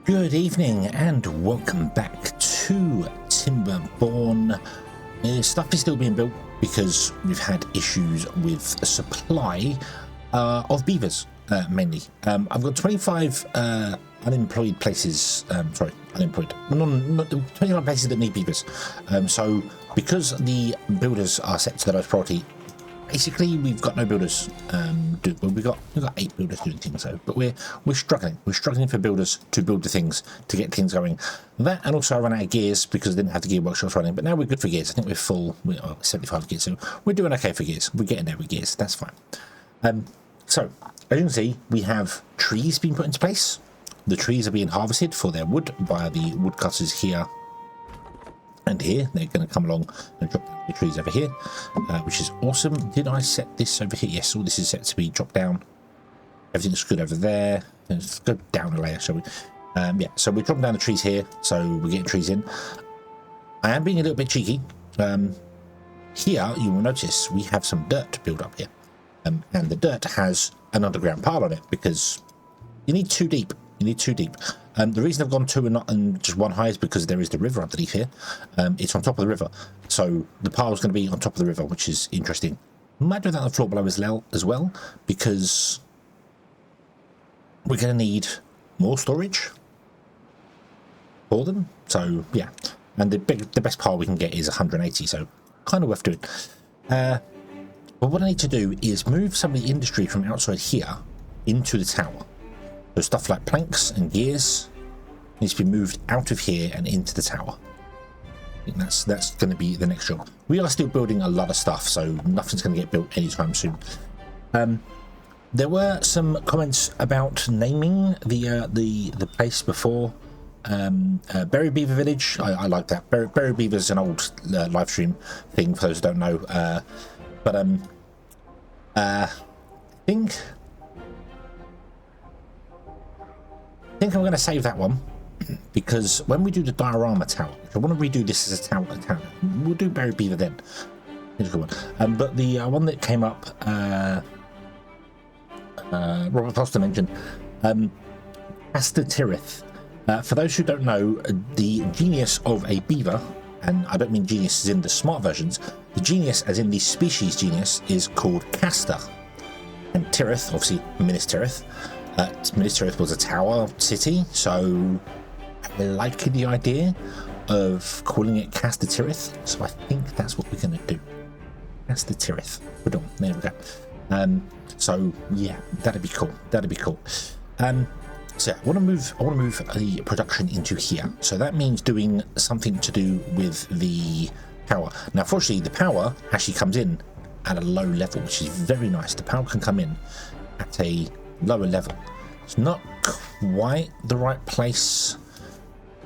Good evening and welcome back to Timberborn. Stuff is still being built because we've had issues with supply of beavers, mainly. I've got 25 unemployed places, unemployed, not 25 places that need beavers. So because the builders are set to the lowest priority, basically we've got no builders. We've got 8 builders doing things, so but we're struggling for builders to build the things to get things going. That, and also I ran out of gears because I didn't have the gear workshops running, but now we're good for gears. I think we're full. We're 75 gears, so we're doing okay for gears. We're getting there with gears. That's fine. So as you can see, we have trees being put into place. The trees are being harvested for their wood by the woodcutters here and here. They're going to come along and drop down the trees over here, which is awesome. Did I set this over here? Yes, all this is set to be dropped down. Everything's good over there. Let's go down a layer, shall we? Yeah, so we're dropping down the trees here, so we're getting trees in. I am being a little bit cheeky. Here, you will notice we have some dirt to build up here. And the dirt has an underground pile on it because you need 2 deep. You need 2 deep. The reason I've gone 2 and not just 1 high is because there is the river underneath here. It's on top of the river, so the pile is going to be on top of the river, which is interesting. Might do that on the floor below as well, because we're going to need more storage for them. So yeah, and the best pile we can get is 180, so kind of worth doing. But what I need to do is move some of the industry from outside here into the tower. So stuff like planks and gears needs to be moved out of here and into the tower. I think that's going to be the next job. We are still building a lot of stuff, so nothing's going to get built anytime soon. There were some comments about naming the place before. Berry Beaver Village. I like that. Berry Beaver is an old live stream thing for those who don't know. I think I'm going to save that one because when we do the diorama tower, which I want to redo this as a tower, we'll do Berry Beaver then. It's a good one. But the one that came up, Robert Foster mentioned, Asta Tirith. For those who don't know, the genius of a beaver, and I don't mean genius as in the smart versions, the genius as in the species genius is called Castor. And Tirith, obviously Minas Tirith. Minas Tirith was a tower city, so I like the idea of calling it Castor Tirith, so I think that's what we're going to do. Castor Tirith. There we go. So yeah, that'd be cool. So yeah, I want to move the production into here. So that means doing something to do with the power. Now, fortunately, the power actually comes in at a low level, which is very nice. The power can come in at a lower level. It's not quite the right place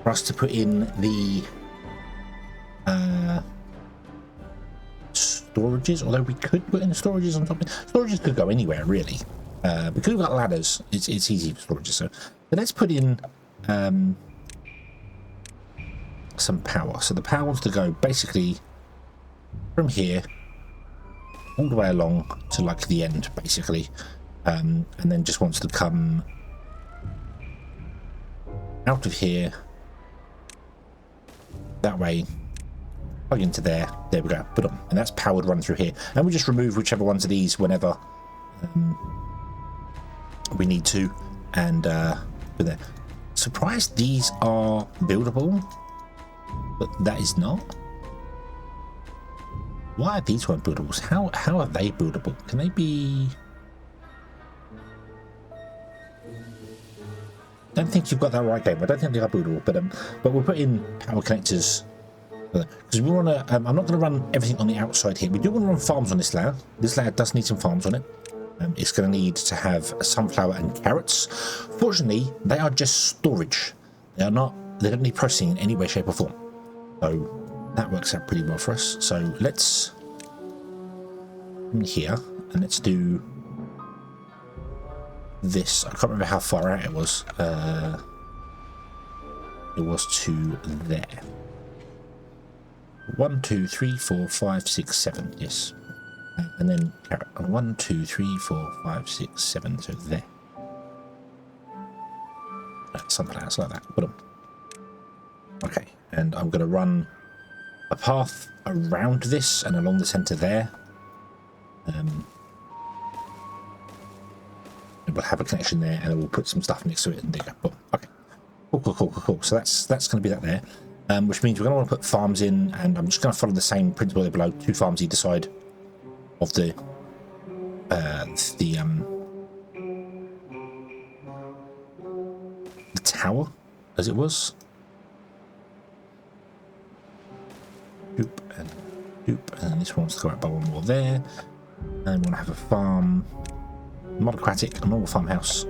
for us to put in the storages, although we could put in the storages on top. Storages could go anywhere, really. Because we've got ladders, it's easy for storages. So let's put in some power. So the power wants to go basically from here all the way along to like the end, basically. And then just wants to come out of here that way, plug into there, there we go, and that's powered run through here, and we just remove whichever ones of these whenever we need to, and put there. Surprised these are buildable, but that is not. Why are these weren't buildables? How are they buildable? Can they be? I don't think you've got that right, game. I don't think they are buildable, but we'll put in power connectors because we want to. I'm not going to run everything on the outside here. We do want to run farms on this layer. This layer does need some farms on it. It's going to need to have sunflower and carrots. Fortunately, they are just storage. They are not. They don't need processing in any way, shape, or form. So that works out pretty well for us. So let's in here and let's do this. I can't remember how far out it was. It was to there. 1, 2, 3, 4, 5, 6, 7. Yes. And then 1, 2, 3, 4, 5, 6, 7. So there. sunflowers like that. Put them. Okay, and I'm going to run a path around this and along the center there. We'll have a connection there, and then we'll put some stuff next to it and dig up. Boom. Okay. Cool. So that's going to be that there, which means we're going to want to put farms in, and I'm just going to follow the same principle there below. 2 farms either side of the tower, as it was. Doop, and then this one wants to go out by 1 more there. And we want to have a farm, monocratic, a normal farmhouse.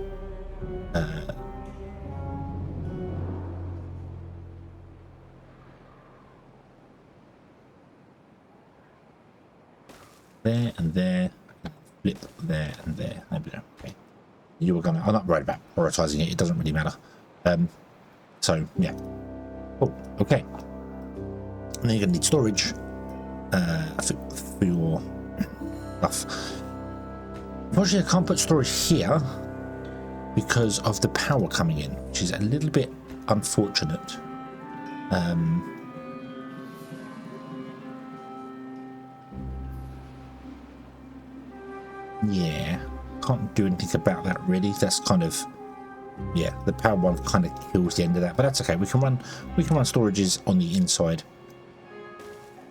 There and there, flip there and there. There we go. Okay. You were gonna. I'm not worried about prioritizing it. It doesn't really matter. So yeah. Oh, okay. And then you're gonna need storage for your stuff. Unfortunately, I can't put storage here because of the power coming in, which is a little bit unfortunate. Yeah, can't do anything about that really. That's kind of, yeah, the power one kind of kills the end of that, but that's okay. We can run storages on the inside.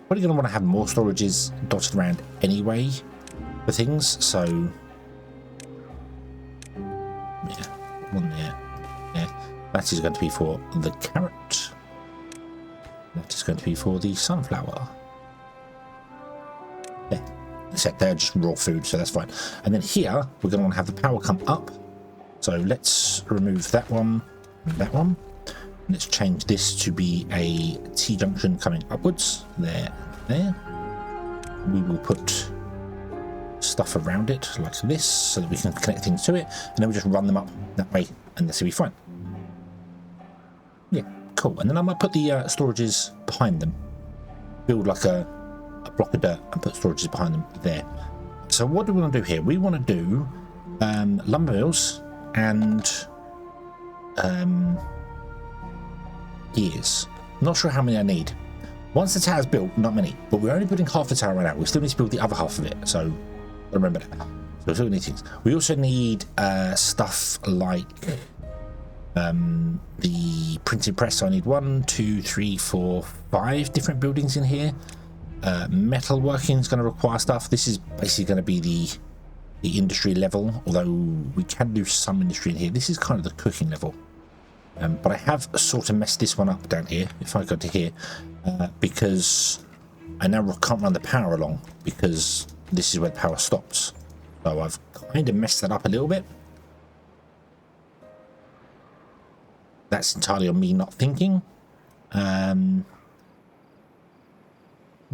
Probably going to want to have more storages dotted around anyway for things, so yeah, one there. Yeah, that is going to be for the carrot. That is going to be for the sunflower. Yeah. Except they're just raw food, so that's fine. And then here we're going to want to have the power come up, so let's remove that one and that one. Let's change this to be a T-junction coming upwards. There and there. We will put stuff around it like this so that we can connect things to it, and then we just run them up that way, and this will be fine. Yeah, cool. And then I might put the storages behind them, build like a block of dirt and put storages behind them there. So what do we want to do here? We want to do lumber mills and gears. Not sure how many I need. Once the tower's built, not many, but we're only building half the tower right now. We still need to build the other half of it, so remember that. So we still need things. We also need stuff like the printing press. So I need 1, 2, 3, 4, 5 different buildings in here. Metal working is going to require stuff. This is basically going to be the industry level, although we can do some industry in here. This is kind of the cooking level, but I have sort of messed this one up down here. If I go to here, because I now can't run the power along because this is where the power stops. So I've kind of messed that up a little bit. That's entirely on me not thinking.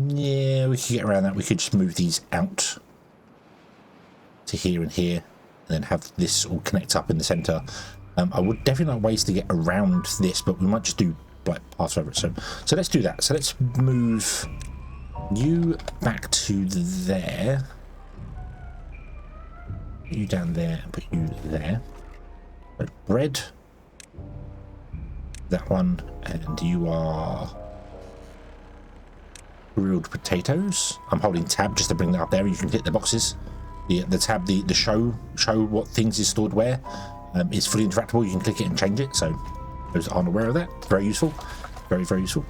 Yeah, we could get around that. We could just move these out to here and here, and then have this all connect up in the center. I would definitely like ways to get around this, but we might just do like paths over it. So let's do that. So let's move you back to there, you down there, and put you there. But bread, that one, and you are grilled potatoes. I'm holding tab just to bring that up there. You can click the boxes. The tab, the show what things is stored where, is fully interactable. You can click it and change it. So those aren't aware of that. Very useful. Very, very useful.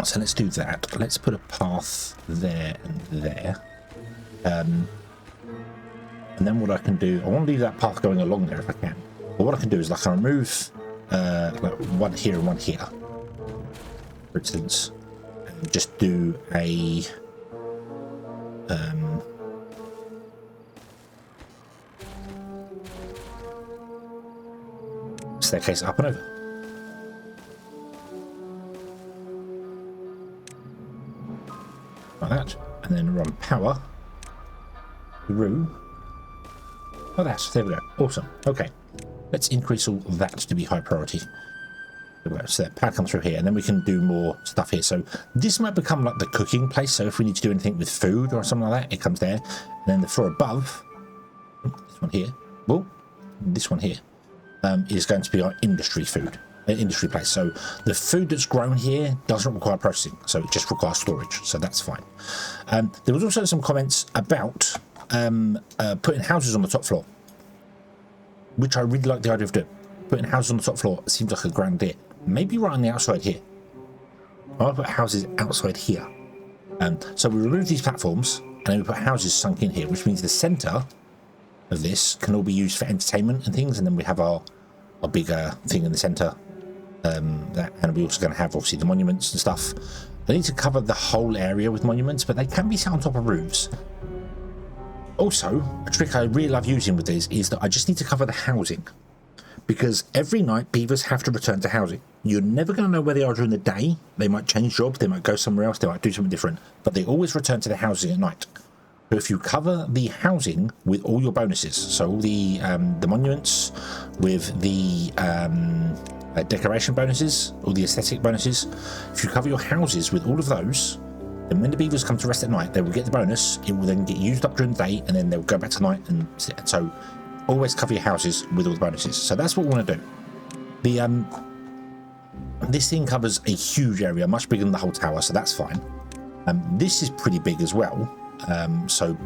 So let's do that. Let's put a path there and there. And then what I can do, I want to leave that path going along there if I can. But what I can do is like I remove like one here and one here, for instance, and just do a staircase up and over. Like that, and then run power through like that. There we go. Awesome. Okay, let's increase all that to be high priority. So that power comes through here, and then we can do more stuff here. So this might become like the cooking place. So if we need to do anything with food or something like that, it comes there. And then the floor above, this one here, well, this one here, is going to be our industry food, industry place. So the food that's grown here doesn't require processing, so it just requires storage, so that's fine. There was also some comments about putting houses on the top floor, which I really like the idea of doing. Putting houses on the top floor seems like a grand idea. Maybe right on the outside here. I'll put houses outside here. So we remove these platforms and then we put houses sunk in here, which means the centre of this can all be used for entertainment and things, and then we have our bigger thing in the centre. And we're also going to have obviously the monuments and stuff. They need to cover the whole area with monuments, but they can be set on top of roofs. Also, a trick I really love using with these is that I just need to cover the housing, because every night beavers have to return to housing. You're never going to know where they are during the day. They might change jobs, they might go somewhere else, they might do something different, but they always return to the housing at night. So if you cover the housing with all your bonuses, so all the monuments with the decoration bonuses, all the aesthetic bonuses, if you cover your houses with all of those, then when the beavers come to rest at night, they will get the bonus. It will then get used up during the day, and then they'll go back to night and sit. So always cover your houses with all the bonuses. So that's what we want to do. The this thing covers a huge area, much bigger than the whole tower, so that's fine. This is pretty big as well. So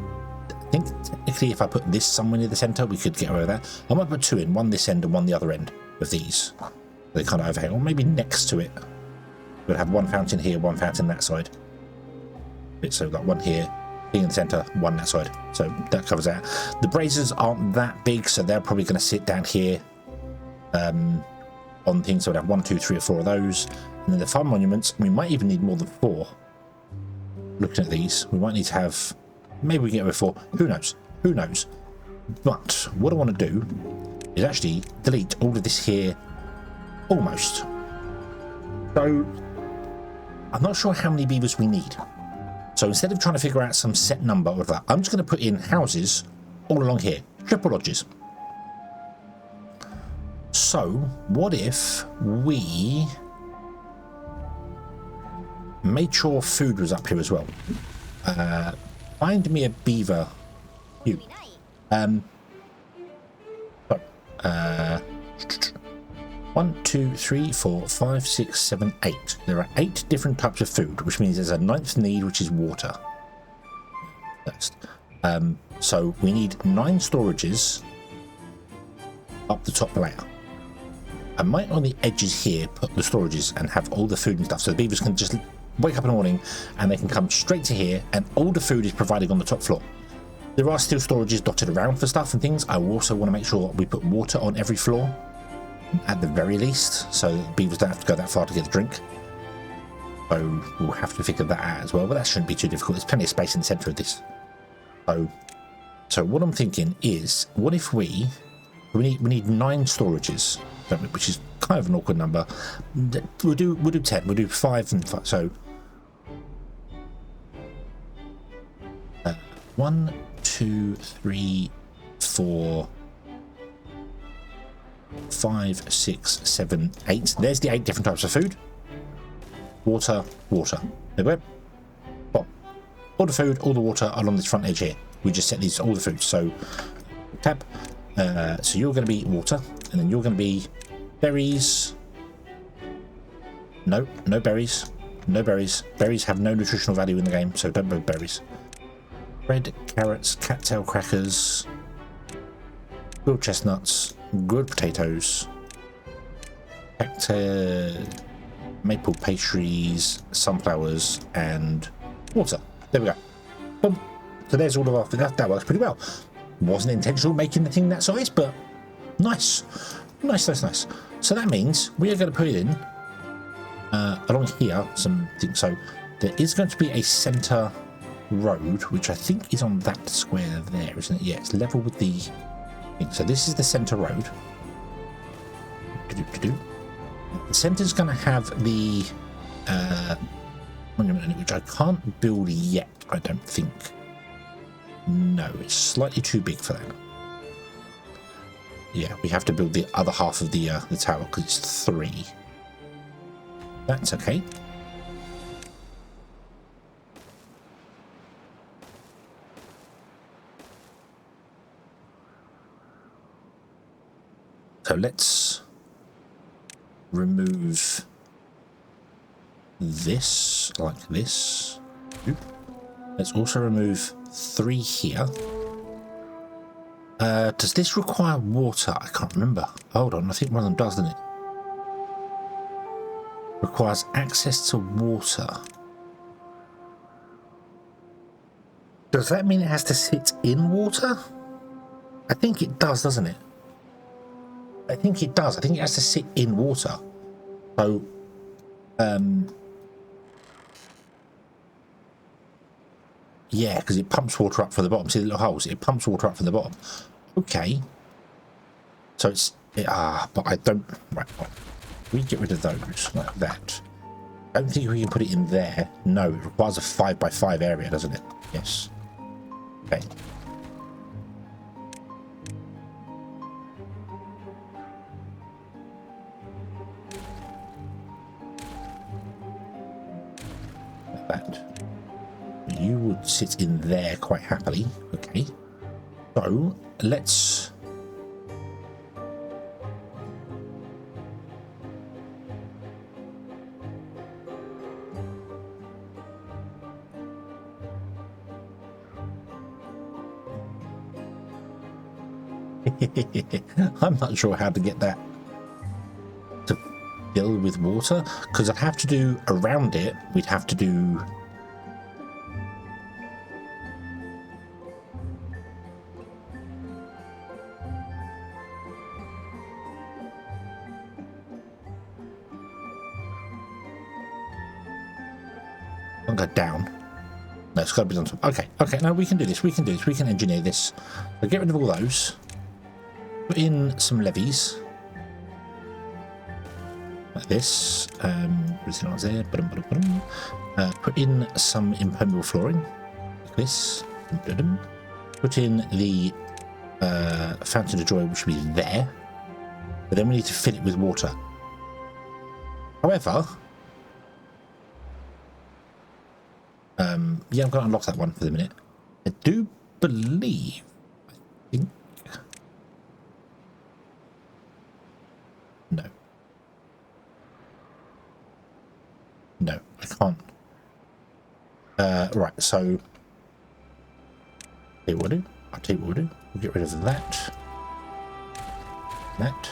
I think technically if I put this somewhere near the centre, we could get over there. I might put two in, one this end and one the other end of these. They kind of overhang, or maybe next to it. We'll have one fountain here, one fountain that side. So like one here, being in the centre, one that side. So that covers that. The braziers aren't that big, so they're probably going to sit down here on things. So we'll have 1, 2, 3 or 4 of those. And then the farm monuments, we might even need more than 4. Looking at these, we might need to have, maybe we can get over 4. Who knows? Who knows? But what I want to do is actually delete all of this here almost. So I'm not sure how many beavers we need. So instead of trying to figure out some set number of that, I'm just going to put in houses all along here, triple lodges. So what if we made sure food was up here as well? Find me a beaver. You. 1, 2, 3, 4, 5, 6, 7, 8. There are 8 different types of food, which means there's a 9th need, which is water. Next. So we need 9 storages up the top layer. I might on the edges here put the storages and have all the food and stuff, so the beavers can just wake up in the morning and they can come straight to here, and all the food is provided on the top floor. There are still storages dotted around for stuff and things. I also want to make sure we put water on every floor, at the very least, so beavers don't have to go that far to get a drink. So we'll have to figure that out as well, but that shouldn't be too difficult. There's plenty of space in the centre of this. So what I'm thinking is, what if we need 9 storages, which is kind of an awkward number. We'll do 10. We'll do 5 and 5. So 1, 2, 3, 4, 5, 6, 7, 8. There's the 8 different types of food. Water, water. There we go. Well, all the food, all the water along this front edge here. We just set these all the food. So tab. So you're going to be water, and then you're going to be berries. No berries. No berries. Berries have no nutritional value in the game, so don't buy berries. Bread, carrots, cattail crackers, grilled chestnuts, grilled potatoes, maple pastries, sunflowers, and water. There we go. Boom. So there's all of our food. That works pretty well. Wasn't intentional making the thing that size, but nice. Nice. So that means we are going to put it in along here some things. So there is going to be a centre road, which I think is on that square there, isn't it? Yeah, it's level with the thing. So this is the centre road. The centre's going to have the monument in it, which I can't build yet, I don't think. No, it's slightly too big for that. Yeah, we have to build the other half of the tower because it's 3. That's okay. So let's remove this like this. Oop. Let's also remove 3 here. Does this require water? I can't remember. Hold on, I think one of them does, doesn't it? Requires access to water. Does that mean it has to sit in water? I think it does, doesn't it? I think it does. I think it has to sit in water. So, yeah, because it pumps water up from the bottom. See the little holes? It pumps water up from the bottom. Okay. So it's... but I don't... Right. We get rid of those like that. I don't think we can put it in there. No, it requires a 5x5 area, doesn't it? Yes. Okay. Like that. You would sit in there quite happily. Okay. So let's... I'm not sure how to get that to fill with water, because I'd have to do around it, we'd have to do I'll go down. No, it's got to be on top. Okay, okay, no, we can do this, we can do this, we can engineer this. So get rid of all those. Put in some levees like this. Everything else there. Put in some impermeable flooring like this. Put in the fountain of joy, which will be there. But then we need to fill it with water. However, yeah, I'm going to unlock that one for the minute. I do believe, I think. No. No, I can't. Right, so I'll tell you what we'll do. We'll get rid of that. That.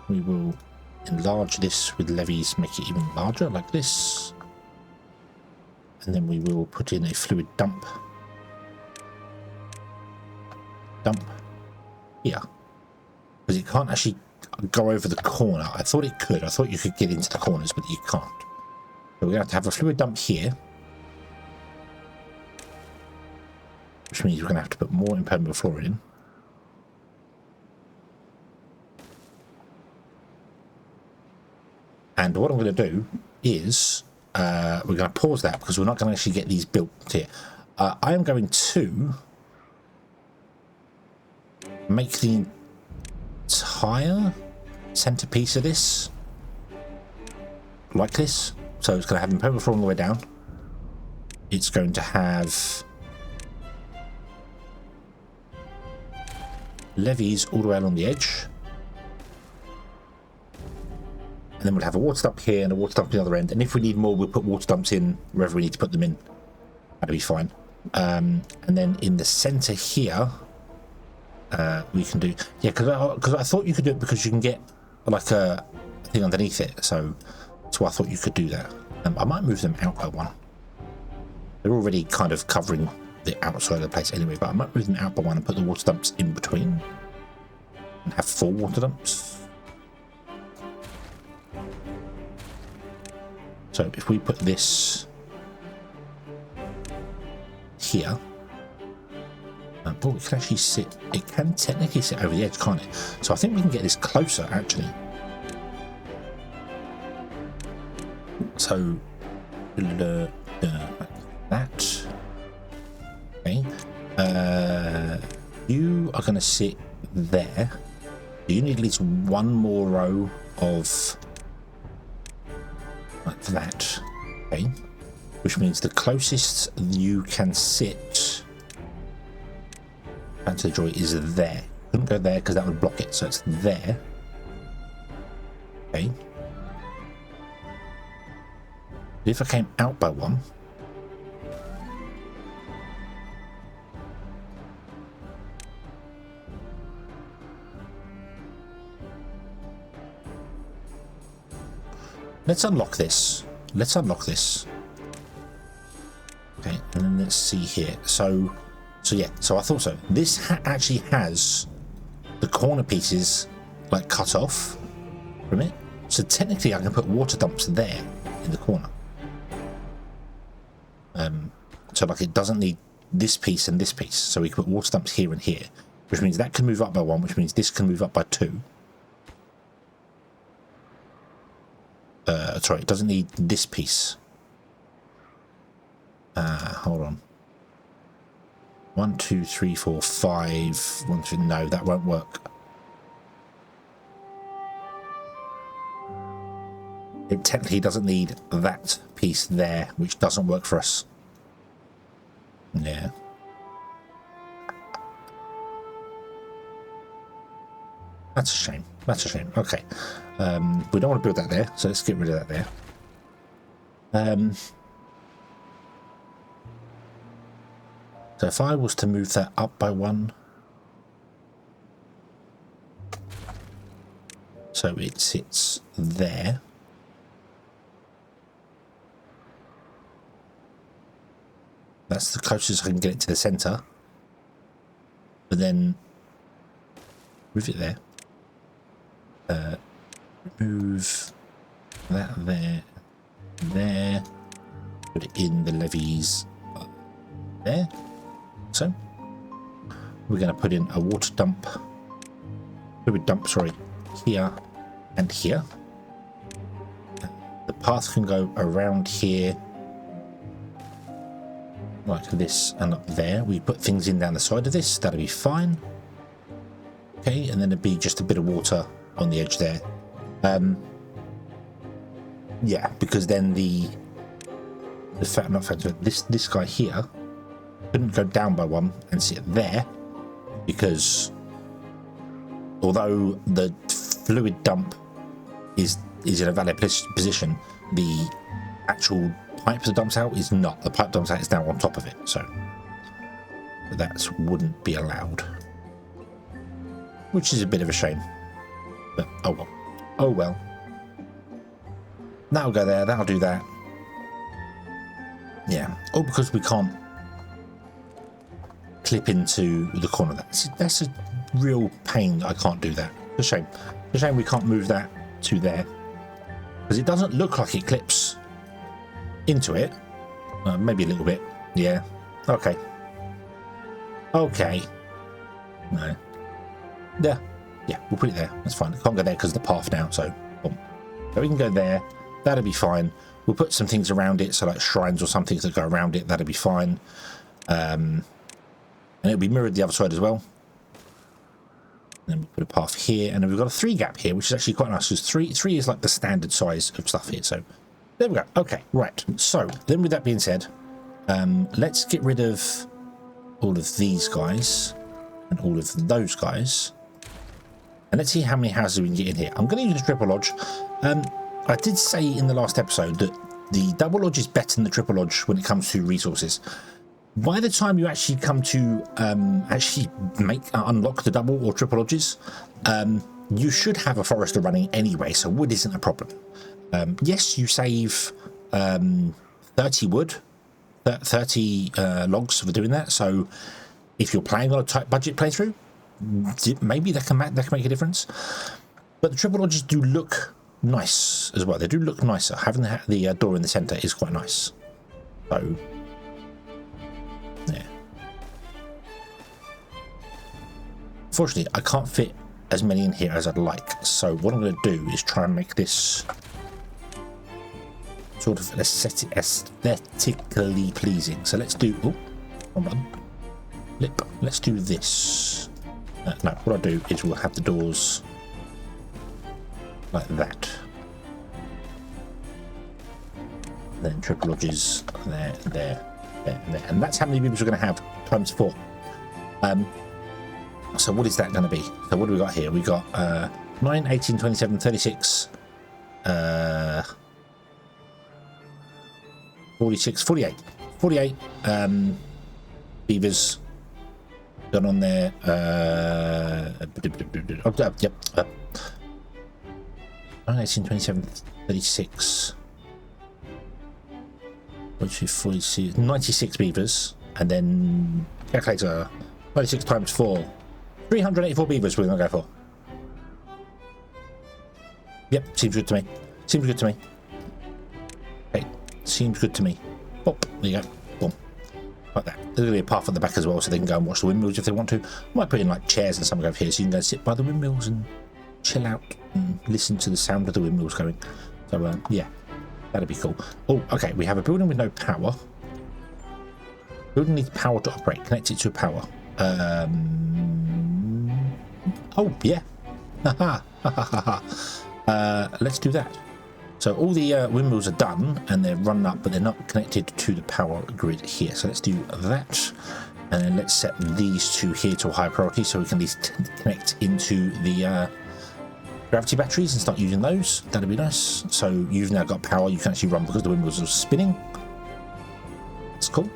We will enlarge this with levees, make it even larger, like this. And then we will put in a fluid dump. Here. Because it can't actually go over the corner. I thought it could. I thought you could get into the corners, but you can't. So we're going to have a fluid dump here. Which means we're going to have to put more impermeable flooring in. And what I'm going to do is we're going to pause that because we're not going to actually get these built here. I am going to make the entire centerpiece of this like this. So it's going to have impermeable flooring all the way down. It's going to have levees all the way along the edge. And then we'll have a water dump here and a water dump at the other end. And if we need more, we'll put water dumps in wherever we need to put them in. That'll be fine. And then in the center here, we can do... Yeah, because I thought you could do it because you can get like a thing underneath it. So that's why I thought you could do that. I might move them out by one. They're already kind of covering the outside of the place anyway, but I might move them out by one and put the water dumps in between. And have 4 water dumps. So if we put this here, oh, it can actually sit, it can technically sit over the edge, can't it? So I think we can get this closer, actually. So, like that. Okay. You are going to sit there. You need at least one more row of like that. Okay. Which means the closest you can sit Fountain of Joy is there. Couldn't go there because that would block it, so it's there. Okay. If I came out by one, let's unlock this. Let's unlock this. Okay, and then let's see here. So yeah, so I thought so. This actually has the corner pieces like cut off from it. So technically I can put water dumps there in the corner. So like it doesn't need this piece and this piece. So we can put water dumps here and here, which means that can move up by one, which means this can move up by two. Sorry, it doesn't need this piece. Hold on. 1, 2, 3, 4, 5. 1, 2. No, that won't work. It technically doesn't need that piece there, which doesn't work for us. Yeah. That's a shame. That's a shame. Okay. We don't want to build that there, so let's get rid of that there. So if I was to move that up by one, so it sits there. That's the closest I can get it to the center. But then move it there. Move that there. Put it in the levees there. So we're going to put in a water dump, fluid dump, sorry, here and here. The path can go around here like this and up there. We put things in down the side of this, that'll be fine. Okay, and then it'd be just a bit of water on the edge there. Yeah, because then the this guy here couldn't go down by one and sit there, because although the fluid dump is in a valid position, the actual pipe that dumps out is not. The pipe dumps out is now on top of it, so that wouldn't be allowed, which is a bit of a shame, but oh well. Oh well. That'll go there, that'll do that. Yeah, all because we can't clip into the corner. That's a real pain. I can't do that. It's a shame. It's a shame we can't move that to there, because it doesn't look like it clips into it. Maybe a little bit. Yeah. Okay. Okay. No. Yeah. Yeah, we'll put it there. That's fine. It can't go there because of the path now. So, boom. So we can go there. That'll be fine. We'll put some things around it, so like shrines or something that go around it. That'll be fine. And it'll be mirrored the other side as well. And then we'll put a path here, and then we've got a 3 gap here, which is actually quite nice, because three is like the standard size of stuff here. So there we go. Okay, right. So then, with that being said, let's get rid of all of these guys and all of those guys, and let's see how many houses we can get in here. I'm going to use a triple lodge. I did say in the last episode that the double lodge is better than the triple lodge when it comes to resources. By the time you actually come to actually unlock the double or triple lodges, you should have a forester running anyway, so wood isn't a problem. Yes, you save 30 wood, 30 logs for doing that. So if you're playing on a tight budget playthrough, maybe that can make a difference. But the triple lodges do look nice as well. They do look nicer. Having the door in the center is quite nice. So yeah. Unfortunately, I can't fit as many in here as I'd like. So what I'm going to do is try and make this sort of aesthetically pleasing. So let's do. Oh, hold on. Let's do this. No, what I'll do is we'll have the doors like that. Then triple lodges there, and that's how many beavers we're going to have times 4. So what is that going to be? So what do we got here? We got 9, 18, 27, 36, 46, 48. 48 beavers done on there. Yep. 9, 18, 27, 36. 46, 96 beavers. And then calculator 96 times 4. 384 beavers we're going to go for. Yep, seems good to me. Seems good to me. Okay, seems good to me. Oh, there you go. Boom. Like that. There's going to be a path at the back as well so they can go and watch the windmills if they want to. Might put in like chairs and something over here so you can go sit by the windmills and chill out and listen to the sound of the windmills going. So, yeah, that'd be cool. Oh, okay, we have a building with no power. Building needs power to operate. Connect it to power. Oh, yeah. Let's do that. So all the windmills are done and they're run up, but they're not connected to the power grid here. So let's do that. And then let's set these two here to a high priority so we can at least connect into the gravity batteries and start using those. That'd be nice. So you've now got power. You can actually run because the windmills are spinning. That's cool.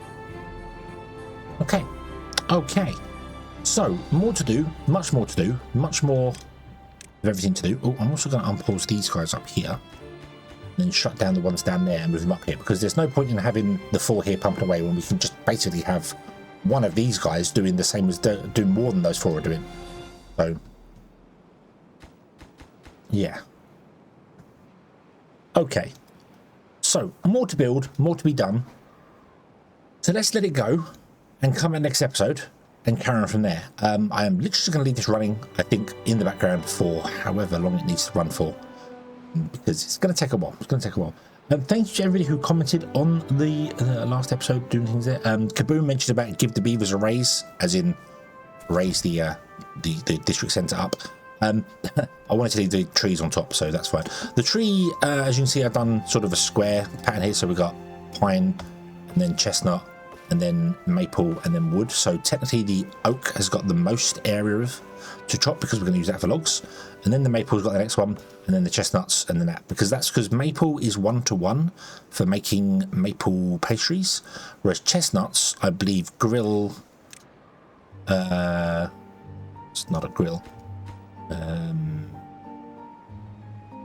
Okay. Okay. So more to do, much more to do, much more of everything to do. Oh, I'm also going to unpause these guys up here and then shut down the ones down there and move them up here, because there's no point in having the 4 here pumping away when we can just basically have one of these guys doing the same as doing more than those 4 are doing. So yeah. Okay. So more to build, more to be done. So let's let it go and come back next episode and carry on from there. I am literally going to leave this running, I think, in the background for however long it needs to run for, because it's going to take a while. It's going to take a while. Thank you to everybody who commented on the last episode doing things there. Kaboom mentioned about give the beavers a raise, as in raise the district centre up. I wanted to leave the trees on top, so that's fine. The tree, as you can see, I've done sort of a square pattern here. So we've got pine and then chestnut, and then maple, and then wood. So technically the oak has got the most area to chop because we're going to use that for logs, and then the maple's got the next one, and then the chestnuts, and then that, because maple is 1-to-1 for making maple pastries, whereas chestnuts, I believe, grill. It's not a grill. Don't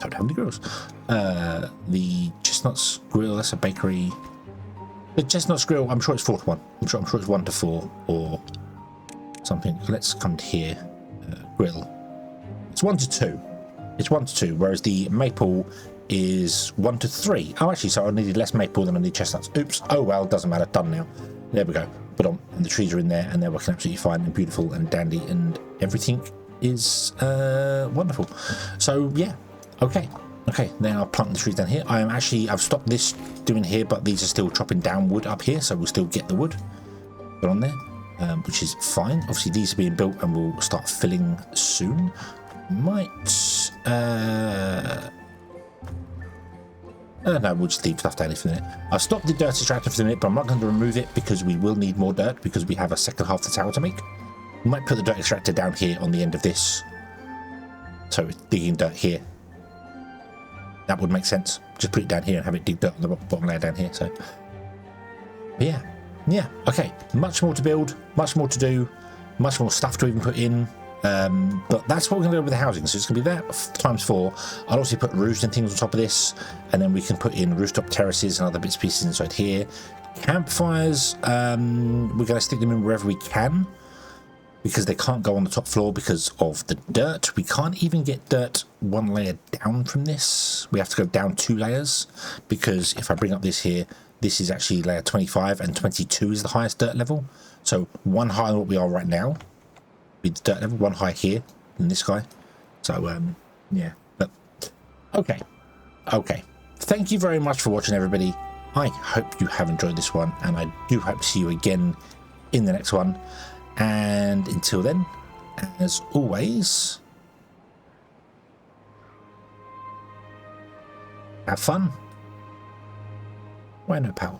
have any grills. The chestnuts grill, that's a bakery. The chestnuts grill, I'm sure it's 4-to-1. I'm sure it's 1-to-4 or something. Let's come to here. Grill. It's 1-to-2. It's 1-to-2, whereas the maple is 1-to-3. Oh, actually, so I needed less maple than I need chestnuts. Oops. Oh, well, doesn't matter. Done now. There we go. Put on. And the trees are in there, and they're working absolutely fine and beautiful and dandy, and everything is wonderful. So, yeah. Okay. Okay, then I'll plant the trees down here. I've stopped this doing here, but these are still chopping down wood up here, so we'll still get the wood put on there, which is fine. Obviously, these are being built and we'll start filling soon. Might, no, we'll just leave stuff down here for a minute. I've stopped the dirt extractor for a minute, but I'm not going to remove it because we will need more dirt because we have a second half of the tower to make. We might put the dirt extractor down here on the end of this, so it's digging dirt here. That would make sense. Just put it down here and have it dig dirt on the bottom layer down here. So, yeah. Okay. Much more to build, much more to do, much more stuff to even put in. But that's what we're going to do with the housing. So it's going to be that times 4. I'll also put roofs and things on top of this, and then we can put in rooftop terraces and other bits and pieces inside here. Campfires, we're going to stick them in wherever we can, because they can't go on the top floor because of the dirt. We can't even get dirt 1 layer down from this. We have to go down 2 layers, because if I bring up this here, this is actually layer 25 and 22 is the highest dirt level. So 1 higher than what we are right now with the dirt level, 1 higher here than this guy. So, yeah. But, okay. Thank you very much for watching, everybody. I hope you have enjoyed this one, and I do hope to see you again in the next one. And until then, as always, have fun. Why no power?